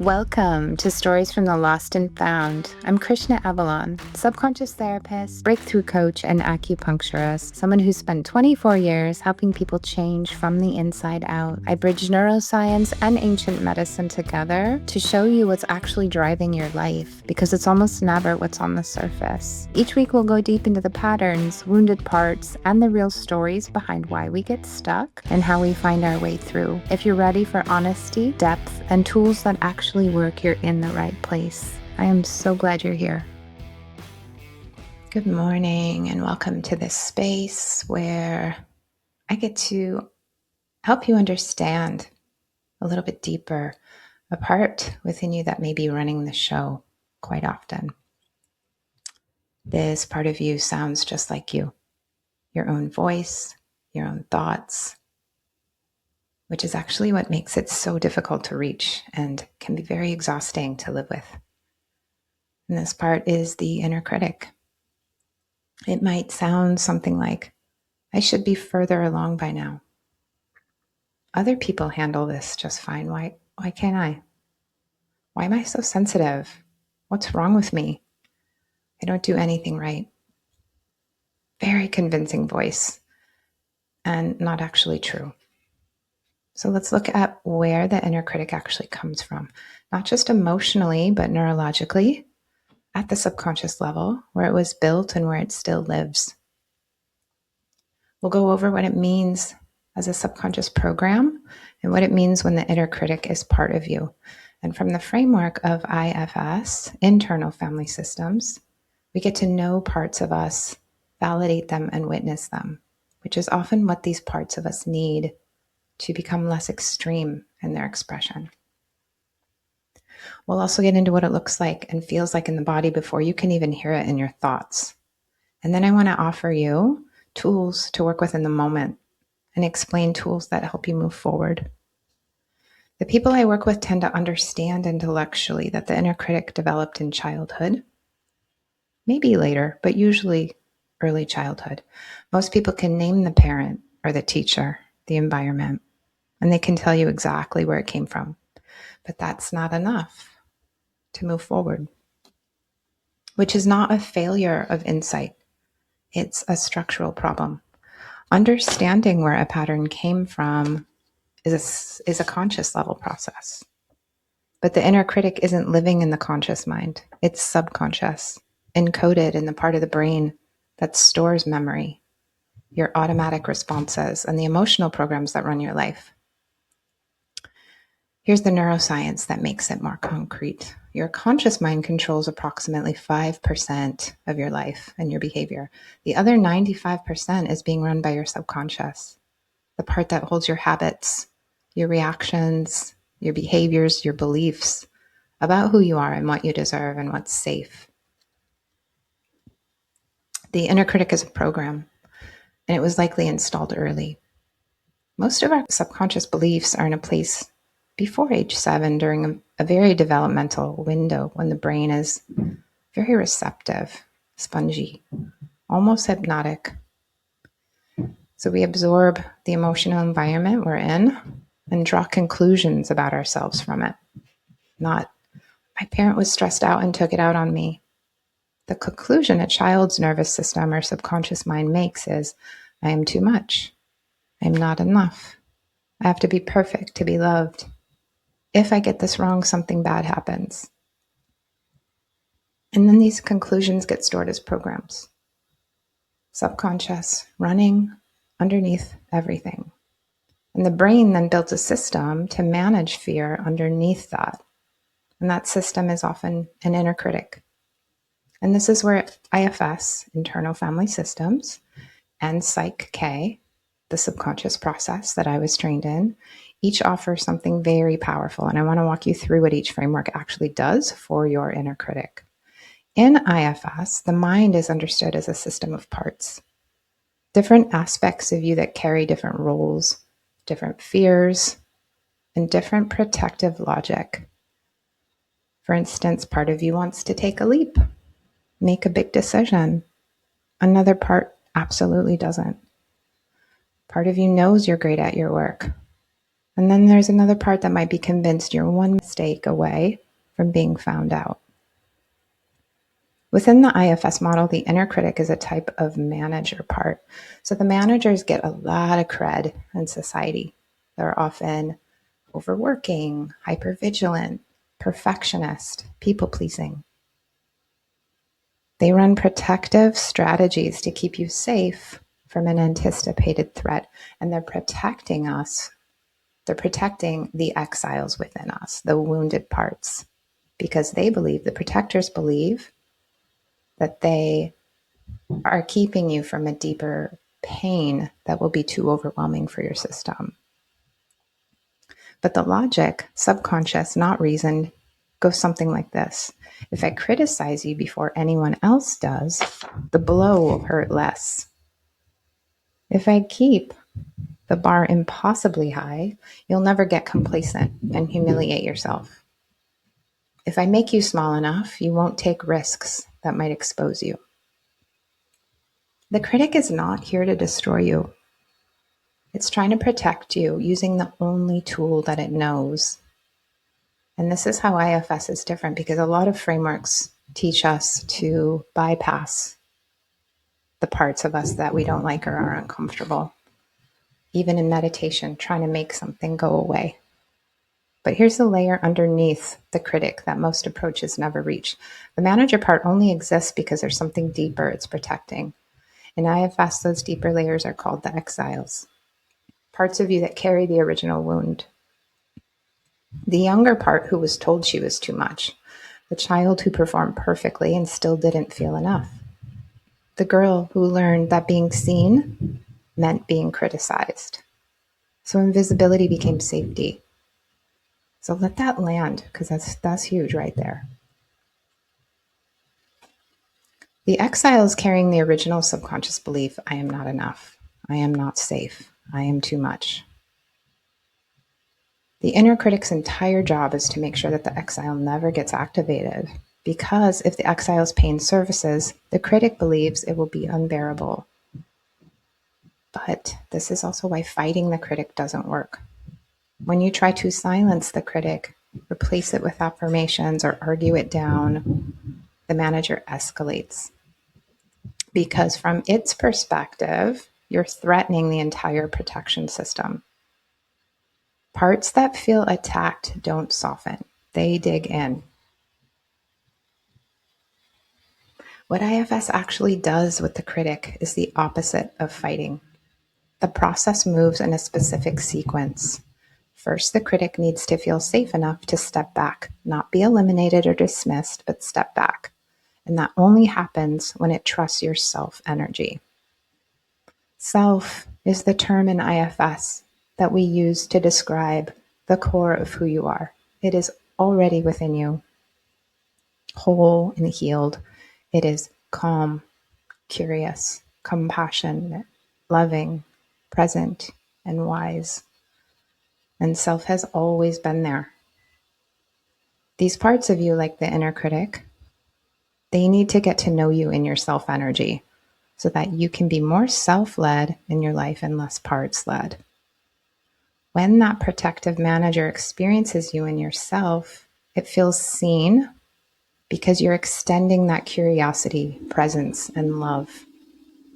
Welcome to Stories from the Lost and Found. I'm Krishna Avalon, subconscious therapist, breakthrough coach, and acupuncturist, someone who spent 24 years helping people change from the inside out. I bridge neuroscience and ancient medicine together to show you what's actually driving your life, because it's almost never what's on the surface. Each week we'll go deep into the patterns, wounded parts, and the real stories behind why we get stuck and how we find our way through. If you're ready for honesty, depth, and tools that actually work, you're in the right place. I am so glad you're here. Good morning and welcome to this space where I get to help you understand a little bit deeper a part within you that may be running the show quite often. This part of you sounds just like you, your own voice, your own thoughts, which is actually what makes it so difficult to reach and can be very exhausting to live with. And this part is the inner critic. It might sound something like, I should be further along by now. Other people handle this just fine. Why can't I? Why am I so sensitive? What's wrong with me? I don't do anything right. Very convincing voice and not actually true. So let's look at where the inner critic actually comes from, not just emotionally, but neurologically, at the subconscious level, where it was built and where it still lives. We'll go over what it means as a subconscious program and what it means when the inner critic is part of you. And from the framework of IFS, internal family systems, we get to know parts of us, validate them, and witness them, which is often what these parts of us need to become less extreme in their expression. We'll also get into what it looks like and feels like in the body before you can even hear it in your thoughts. And then I want to offer you tools to work with in the moment and explain tools that help you move forward. The people I work with tend to understand intellectually that the inner critic developed in childhood, maybe later, but usually early childhood. Most people can name the parent or the teacher, the environment, and they can tell you exactly where it came from. But that's not enough to move forward, which is not a failure of insight. It's a structural problem. Understanding where a pattern came from is a conscious level process. But the inner critic isn't living in the conscious mind. It's subconscious, encoded in the part of the brain that stores memory, your automatic responses, and the emotional programs that run your life. Here's the neuroscience that makes it more concrete. Your conscious mind controls approximately 5% of your life and your behavior. The other 95% is being run by your subconscious, the part that holds your habits, your reactions, your behaviors, your beliefs about who you are and what you deserve and what's safe. The inner critic is a program, and it was likely installed early. Most of our subconscious beliefs are in a place before age 7 during a very developmental window when the brain is very receptive, spongy, almost hypnotic. So we absorb the emotional environment we're in and draw conclusions about ourselves from it. Not, my parent was stressed out and took it out on me. The conclusion a child's nervous system or subconscious mind makes is, I am too much. I am not enough. I have to be perfect to be loved. If I get this wrong, something bad happens. And then these conclusions get stored as programs. Subconscious, running underneath everything. And the brain then builds a system to manage fear underneath that. And that system is often an inner critic. And this is where IFS, internal family systems, and Psych K, the subconscious process that I was trained in, each offer something very powerful. And I want to walk you through what each framework actually does for your inner critic. In IFS, the mind is understood as a system of parts, different aspects of you that carry different roles, different fears, and different protective logic. For instance, part of you wants to take a leap, make a big decision. Another part absolutely doesn't. Part of you knows you're great at your work. And then there's another part that might be convinced you're one mistake away from being found out. Within the IFS model, the inner critic is a type of manager part. So the managers get a lot of cred in society. They're often overworking, hypervigilant, perfectionist, people-pleasing. They run protective strategies to keep you safe from an anticipated threat, and they're protecting us. They're protecting the exiles within us, the wounded parts, because the protectors believe that they are keeping you from a deeper pain that will be too overwhelming for your system. But the logic, subconscious, not reasoned, goes something like this. If I criticize you before anyone else does, the blow will hurt less. If I keep the bar impossibly high, you'll never get complacent and humiliate yourself. If I make you small enough, you won't take risks that might expose you. The critic is not here to destroy you. It's trying to protect you using the only tool that it knows. And this is how IFS is different, because a lot of frameworks teach us to bypass the parts of us that we don't like or are uncomfortable. Even in meditation, trying to make something go away. But here's the layer underneath the critic that most approaches never reach. The manager part only exists because there's something deeper it's protecting. In IFS, those deeper layers are called the exiles. Parts of you that carry the original wound. The younger part who was told she was too much. The child who performed perfectly and still didn't feel enough. The girl who learned that being seen meant being criticized. So invisibility became safety. So let that land, because that's huge right there. The exile is carrying the original subconscious belief, I am not enough. I am not safe. I am too much. The inner critic's entire job is to make sure that the exile never gets activated, because if the exile's pain surfaces, the critic believes it will be unbearable. But this is also why fighting the critic doesn't work. When you try to silence the critic, replace it with affirmations, or argue it down, the manager escalates. Because from its perspective, you're threatening the entire protection system. Parts that feel attacked don't soften. They dig in. What IFS actually does with the critic is the opposite of fighting. The process moves in a specific sequence. First, the critic needs to feel safe enough to step back, not be eliminated or dismissed, but step back. And that only happens when it trusts your self energy. Self is the term in IFS that we use to describe the core of who you are. It is already within you, whole and healed. It is calm, curious, compassionate, loving, present, and wise. And self has always been there. These parts of you, like the inner critic, they need to get to know you in your self energy so that you can be more self-led in your life and less parts-led. When that protective manager experiences you in yourself, it feels seen because you're extending that curiosity, presence, and love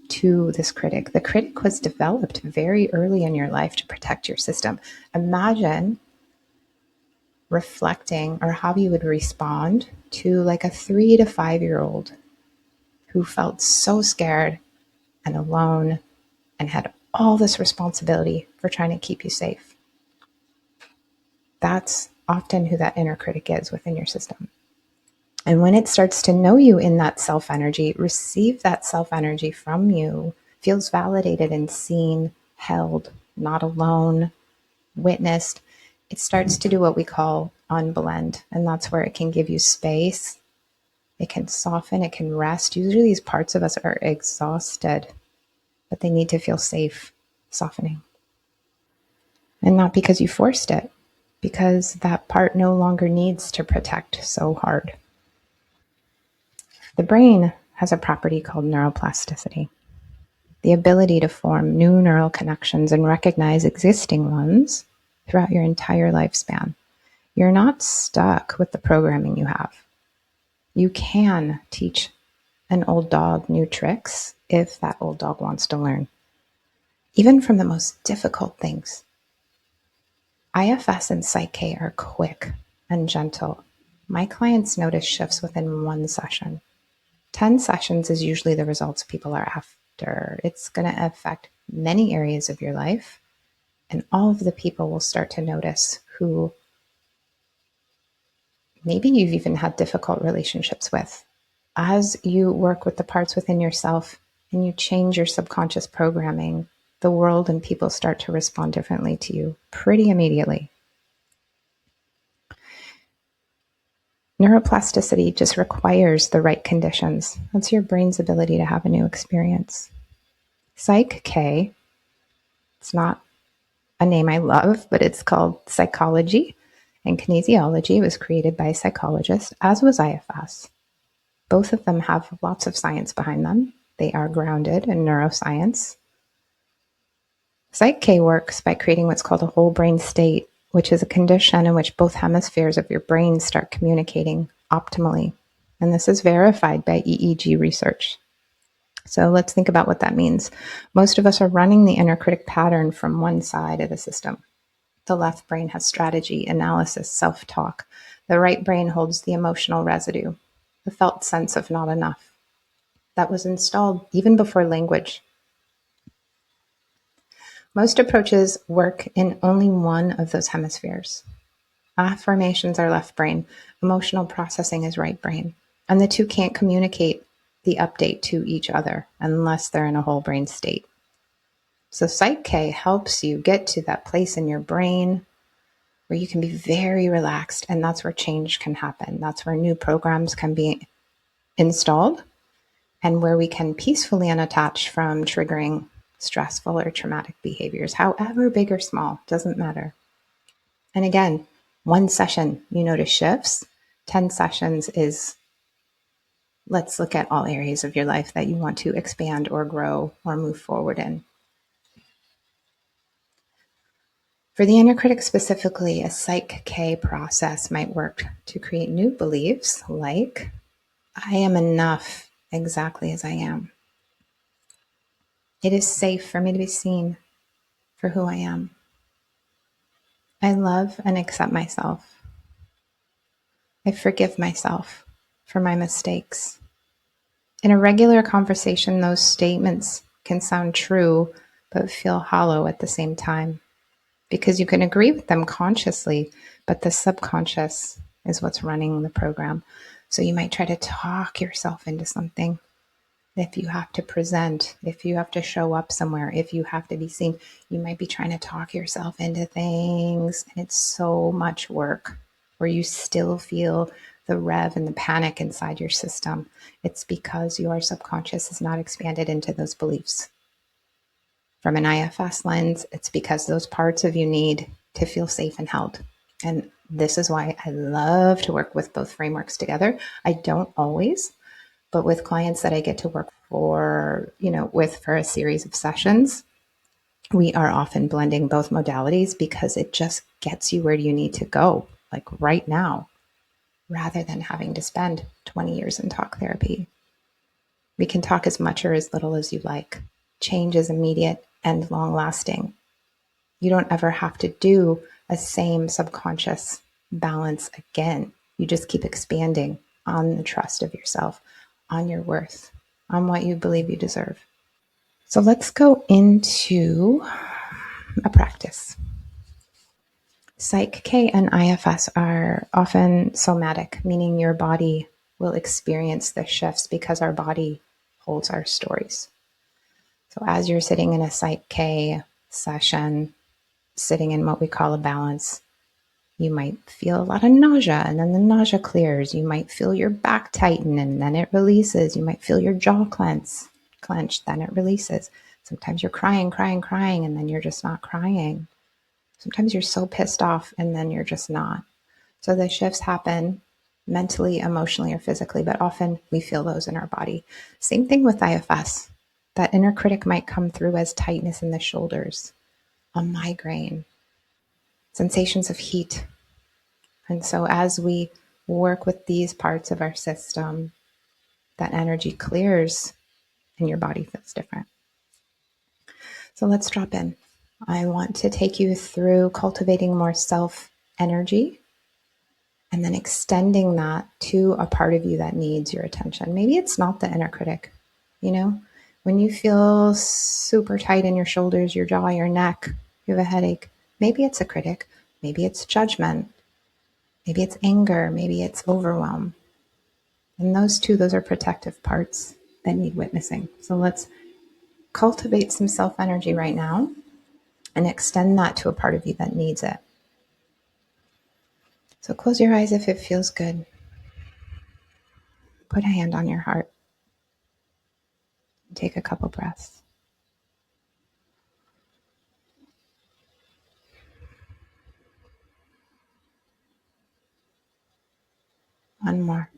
to this critic. The critic was developed very early in your life to protect your system. Imagine reflecting or how you would respond to like a 3 to 5-year-old who felt so scared and alone and had all this responsibility for trying to keep you safe. That's often who that inner critic is within your system. And when it starts to know you in that self energy, receive that self energy from you, feels validated and seen, held, not alone, witnessed, it starts to do what we call unblend. And that's where it can give you space. It can soften, it can rest. Usually these parts of us are exhausted, but they need to feel safe, softening. And not because you forced it, because that part no longer needs to protect so hard. The brain has a property called neuroplasticity, the ability to form new neural connections and recognize existing ones throughout your entire lifespan. You're not stuck with the programming you have. You can teach an old dog new tricks if that old dog wants to learn, even from the most difficult things. IFS and Psych-K are quick and gentle. My clients notice shifts within one session. 10 sessions is usually the results people are after. It's going to affect many areas of your life, and all of the people will start to notice who maybe you've even had difficult relationships with. As you work with the parts within yourself and you change your subconscious programming, the world and people start to respond differently to you pretty immediately. Neuroplasticity just requires the right conditions. That's your brain's ability to have a new experience. Psych-K, it's not a name I love, but it's called psychology, and kinesiology was created by a psychologist, as was IFS. Both of them have lots of science behind them. They are grounded in neuroscience. Psych-K works by creating what's called a whole brain state, which is a condition in which both hemispheres of your brain start communicating optimally. And this is verified by EEG research. So let's think about what that means. Most of us are running the inner critic pattern from one side of the system. The left brain has strategy, analysis, self-talk. The right brain holds the emotional residue, the felt sense of not enough. That was installed even before language. Most approaches work in only one of those hemispheres. Affirmations are left brain, emotional processing is right brain, and the two can't communicate the update to each other unless they're in a whole brain state. So Psych-K helps you get to that place in your brain where you can be very relaxed, and that's where change can happen. That's where new programs can be installed and where we can peacefully unattach from triggering stressful or traumatic behaviors, however big or small, doesn't matter. And again, one session, you notice shifts. 10 sessions is let's look at all areas of your life that you want to expand or grow or move forward in. For the inner critic specifically, a Psych-K process might work to create new beliefs like, I am enough exactly as I am. It is safe for me to be seen for who I am. I love and accept myself. I forgive myself for my mistakes. In a regular conversation, those statements can sound true, but feel hollow at the same time because you can agree with them consciously, but the subconscious is what's running the program. So you might try to talk yourself into something. If you have to present, if you have to show up somewhere, if you have to be seen, you might be trying to talk yourself into things. And it's so much work where you still feel the rev and the panic inside your system. It's because your subconscious is not expanded into those beliefs. From an IFS lens, it's because those parts of you need to feel safe and held. And this is why I love to work with both frameworks together. I don't always, but with clients that I get to work with for a series of sessions, we are often blending both modalities because it just gets you where you need to go, like right now, rather than having to spend 20 years in talk therapy. We can talk as much or as little as you like. Change is immediate and long lasting. You don't ever have to do a same subconscious balance again. You just keep expanding on the trust of yourself, on your worth, on what you believe you deserve. So let's go into a practice. Psych-K and IFS are often somatic, meaning your body will experience the shifts because our body holds our stories. So as you're sitting in a Psych-K session, sitting in what we call a balance, you might feel a lot of nausea, and then the nausea clears. You might feel your back tighten, and then it releases. You might feel your jaw clench, then it releases. Sometimes you're crying, and then you're just not crying. Sometimes you're so pissed off, and then you're just not. So the shifts happen mentally, emotionally, or physically, but often we feel those in our body. Same thing with IFS. That inner critic might come through as tightness in the shoulders, a migraine, sensations of heat. And so as we work with these parts of our system, that energy clears and your body feels different. So let's drop in. I want to take you through cultivating more self energy and then extending that to a part of you that needs your attention. Maybe it's not the inner critic, you know? When you feel super tight in your shoulders, your jaw, your neck, you have a headache, maybe it's a critic, maybe it's judgment, maybe it's anger, maybe it's overwhelm. And those are protective parts that need witnessing. So let's cultivate some self energy right now and extend that to a part of you that needs it. So close your eyes if it feels good. Put a hand on your heart. Take a couple breaths. One more.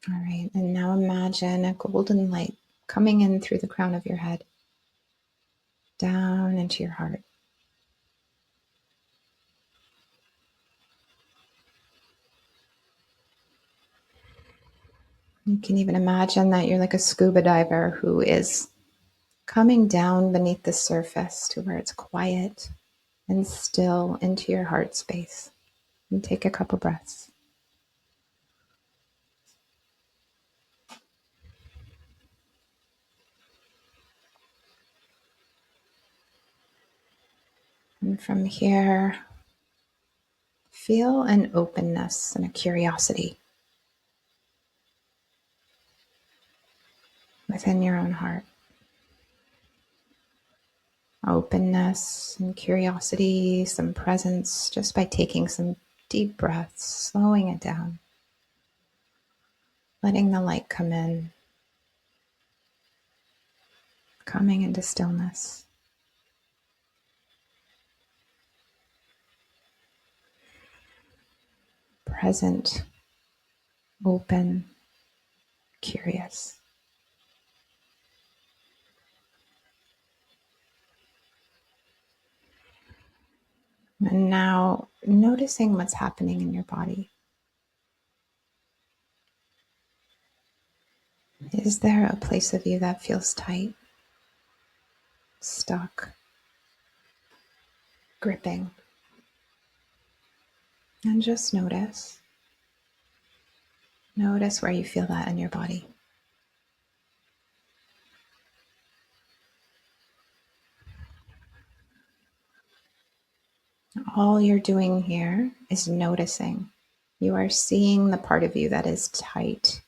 All right. And now imagine a golden light coming in through the crown of your head, down into your heart. You can even imagine that you're like a scuba diver who is coming down beneath the surface to where it's quiet and still into your heart space. And take a couple breaths. And from here, feel an openness and a curiosity within your own heart. Openness and curiosity, some presence, just by taking some deep breaths, slowing it down, letting the light come in, coming into stillness. Present, open, curious. And now noticing what's happening in your body. Is there a place of you that feels tight, stuck, gripping? And just notice. Notice where you feel that in your body. All you're doing here is noticing. You are seeing the part of you that is tight,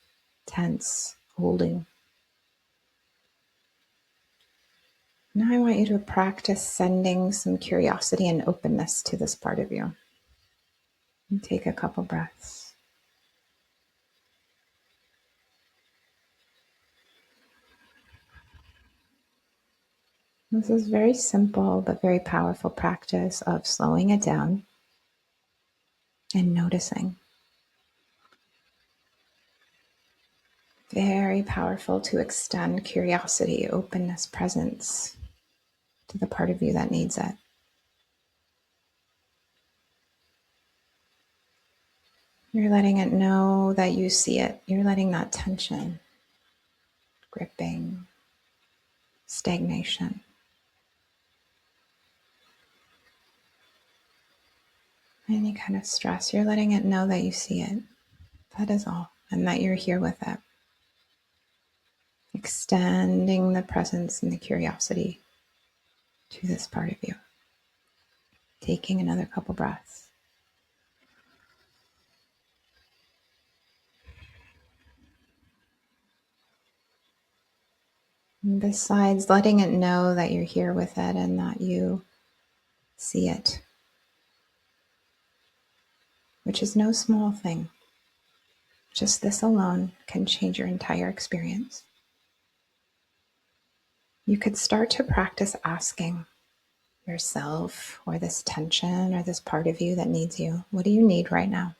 tense, holding. Now I want you to practice sending some curiosity and openness to this part of you. And take a couple breaths. This is very simple but very powerful practice of slowing it down and noticing. Very powerful to extend curiosity, openness, presence to the part of you that needs it. You're letting it know that you see it. You're letting that tension, gripping, stagnation, any kind of stress, you're letting it know that you see it. That is all. And that you're here with it. Extending the presence and the curiosity to this part of you. Taking another couple breaths. And besides letting it know that you're here with it and that you see it, which is no small thing. Just this alone can change your entire experience. You could start to practice asking yourself or this tension or this part of you that needs you, what do you need right now?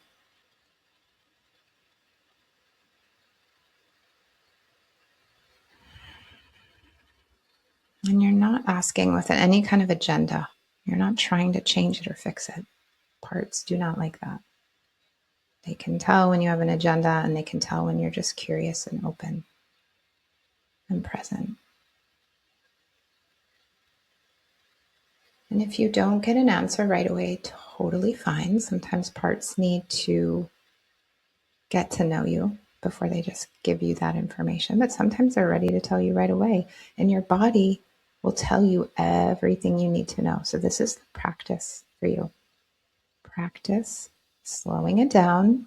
asking with any kind of agenda. You're not trying to change it or fix it. Parts do not like that. They can tell when you have an agenda, and they can tell when you're just curious and open and present. And if you don't get an answer right away, totally fine. Sometimes parts need to get to know you before they just give you that information. But sometimes they're ready to tell you right away. And your body will tell you everything you need to know. So this is the practice for you. Practice slowing it down,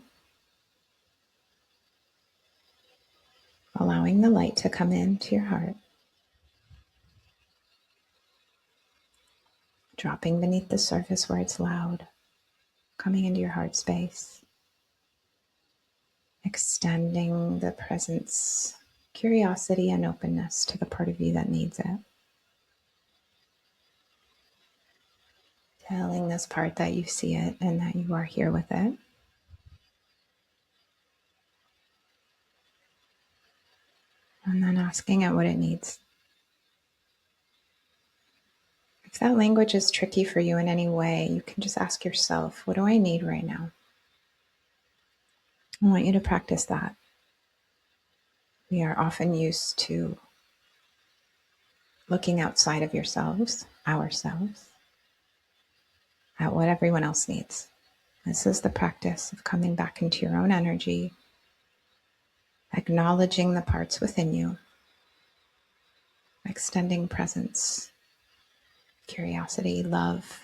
allowing the light to come into your heart, dropping beneath the surface where it's loud, coming into your heart space, extending the presence, curiosity, and openness to the part of you that needs it. Telling this part that you see it and that you are here with it. And then asking it what it needs. If that language is tricky for you in any way, you can just ask yourself, what do I need right now? I want you to practice that. We are often used to looking outside of ourselves, at what everyone else needs. This is the practice of coming back into your own energy, acknowledging the parts within you, extending presence, curiosity, love,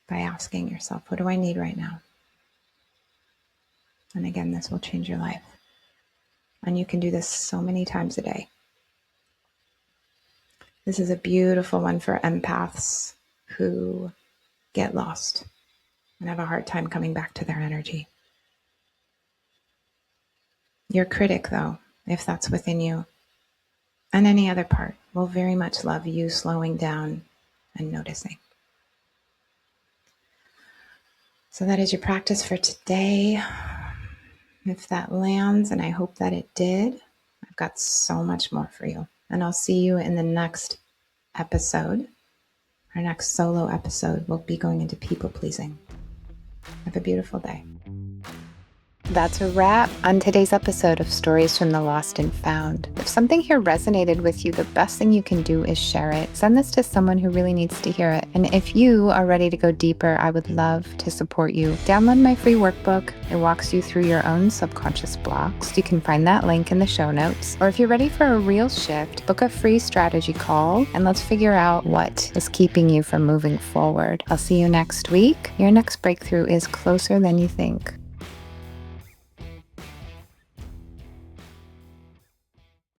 by asking yourself, what do I need right now? And again, this will change your life. And you can do this so many times a day. This is a beautiful one for empaths who get lost and have a hard time coming back to their energy. Your critic, though, if that's within you, and any other part, will very much love you slowing down and noticing. So that is your practice for today. If that lands, and I hope that it did, I've got so much more for you. And I'll see you in the next episode. Our next solo episode will be going into people pleasing. Have a beautiful day. That's a wrap on today's episode of Stories from the Lost and Found. If something here resonated with you, the best thing you can do is share it. Send this to someone who really needs to hear it. And if you are ready to go deeper, I would love to support you. Download my free workbook. It walks you through your own subconscious blocks. You can find that link in the show notes. Or if you're ready for a real shift, book a free strategy call and let's figure out what is keeping you from moving forward. I'll see you next week. Your next breakthrough is closer than you think.